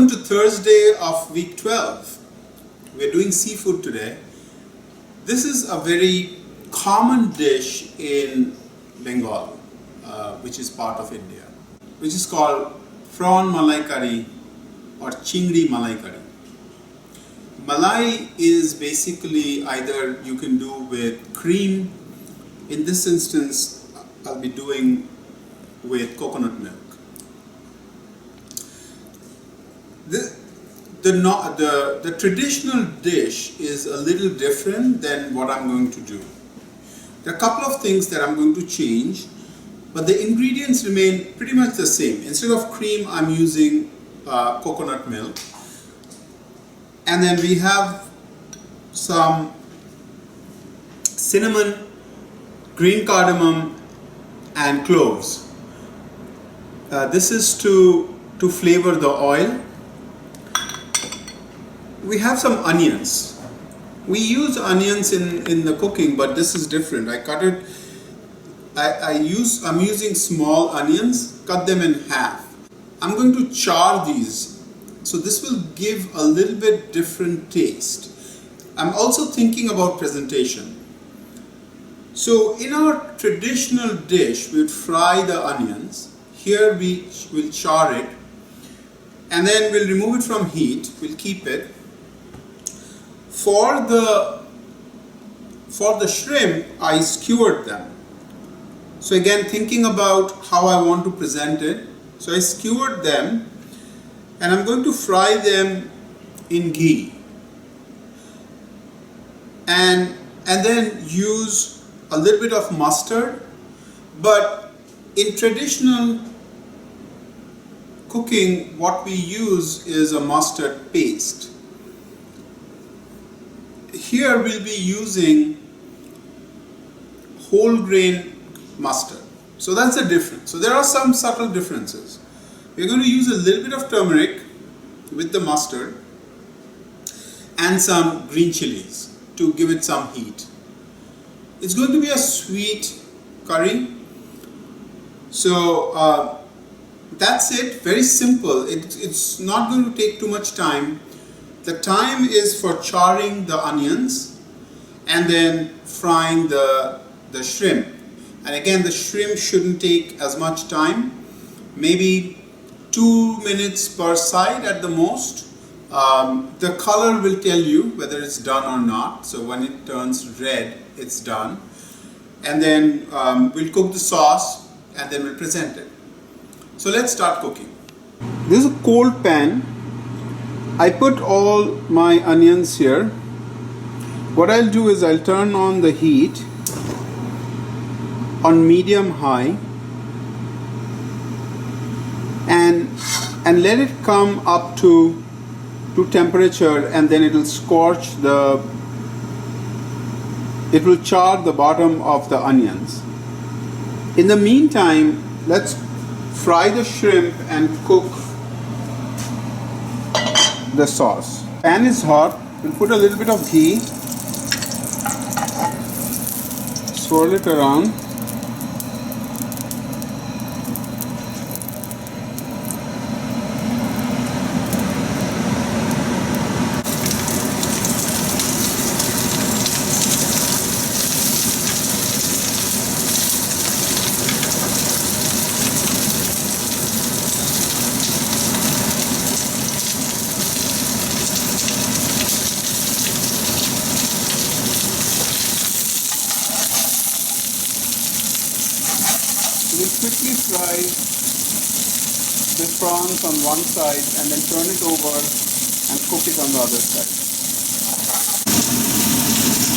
Welcome to Thursday of week 12. We're doing seafood today. This is a very common dish in Bengal, which is part of India, which is called Prawn Malai curry or Chingri Malai curry. Malai is basically either you can do with cream. In this instance, I'll be doing with coconut milk. The traditional dish is a little different than what I'm going to do. There are a couple of things that I'm going to change, but the ingredients remain pretty much the same. Instead of cream, I'm using coconut milk. And then we have some cinnamon, green cardamom, and cloves. This is to flavor the oil. We have some onions. We use onions in the cooking, but this is different. I cut it. I'm using small onions. Cut them in half. I'm going to char these, so this will give a little bit different taste. I'm also thinking about presentation. So in our traditional dish, we would fry the onions. Here we will char it, and then we'll remove it from heat. We'll keep it. For the shrimp, I skewered them. So again, thinking about how I want to present it. So I skewered them, and I'm going to fry them in ghee. And then use a little bit of mustard. But in traditional cooking, what we use is a mustard paste. Here we'll be using whole grain mustard. So that's the difference. So there are some subtle differences. We're going to use a little bit of turmeric with the mustard and some green chilies to give it some heat. It's going to be a sweet curry. So that's it. Very simple. It's not going to take too much time. The time is for charring the onions and then frying the shrimp. And again, the shrimp shouldn't take as much time, maybe 2 minutes per side at the most. The color will tell you whether it's done or not. So when it turns red, it's done. And then we'll cook the sauce and then we'll present it. So let's start cooking. This is a cold pan. I put all my onions here. What I'll do is I'll turn on the heat on medium high and let it come up to temperature, and then it will it will char the bottom of the onions. In the meantime, let's fry the shrimp and cook the sauce. Pan is hot. We'll put a little bit of ghee, swirl it around. We'll quickly fry the prawns on one side and then turn it over and cook it on the other side.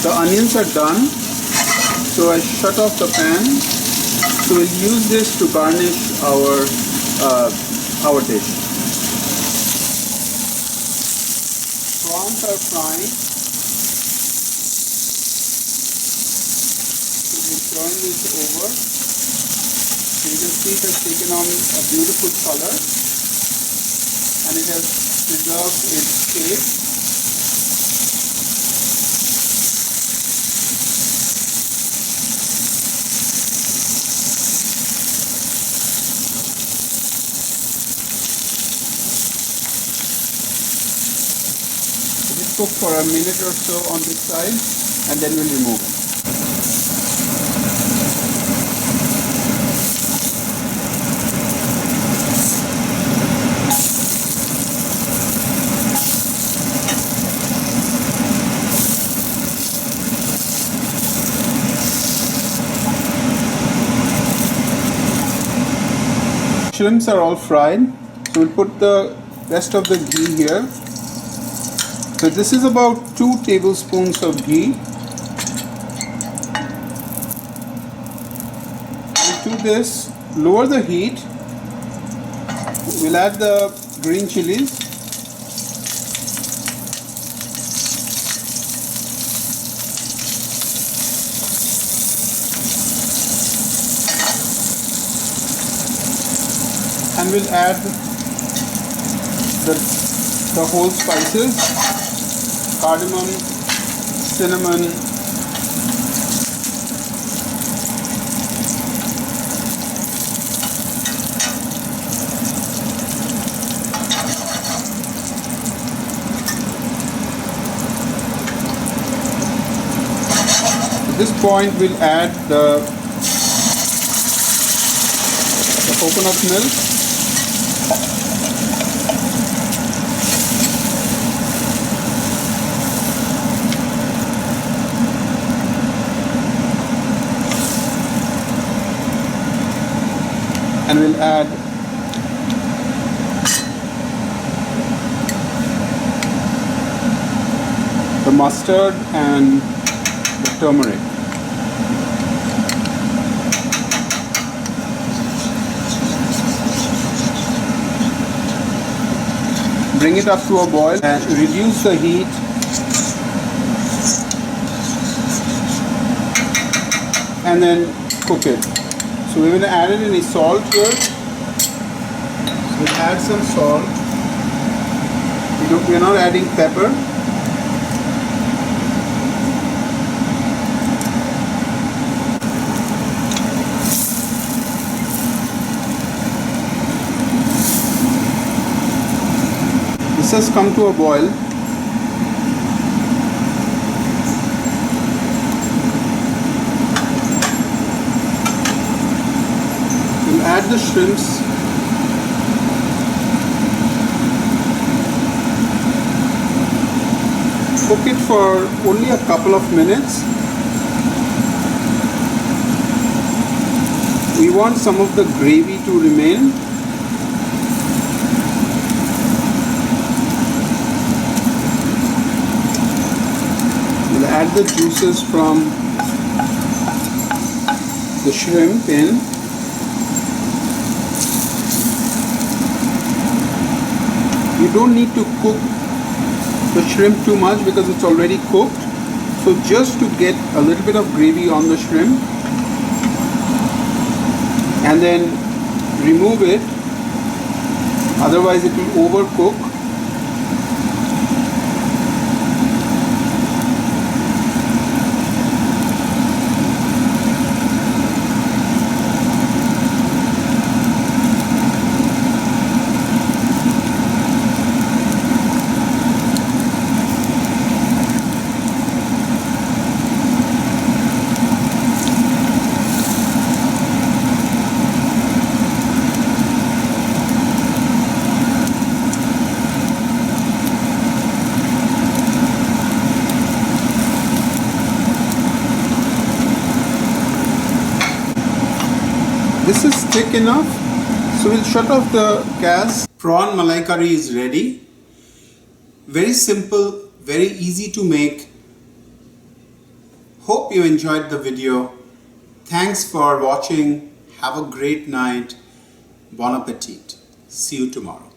The onions are done, so I shut off the pan. So we'll use this to garnish our dish. Prawns are frying. So we'll turn this over. You can see it has taken on a beautiful color and it has preserved its shape. cook for a minute or so on this side, and then we'll remove it. Shrimps are all fried, so we'll put the rest of the ghee here. So this is about 2 tablespoons of ghee. We'll do this, lower the heat. We'll add the green chilies. And we'll add the whole spices, cardamom, cinnamon, at this point we'll add the coconut milk. And we'll add the mustard and the turmeric. Bring it up to a boil and reduce the heat. And then cook it. So we haven't added any salt here. So we'll add some salt. We are not adding pepper. This has come to a boil. Add the shrimps. Cook it for only a couple of minutes. We want some of the gravy to remain. We'll add the juices from the shrimp in. You don't need to cook the shrimp too much because it's already cooked. So just to get a little bit of gravy on the shrimp, and then remove it, otherwise it will overcook. This is thick enough, so we'll shut off the gas. Prawn Malai curry is ready. Very simple, very easy to make. Hope you enjoyed the video. Thanks for watching. Have a great night. Bon appetit. See you tomorrow.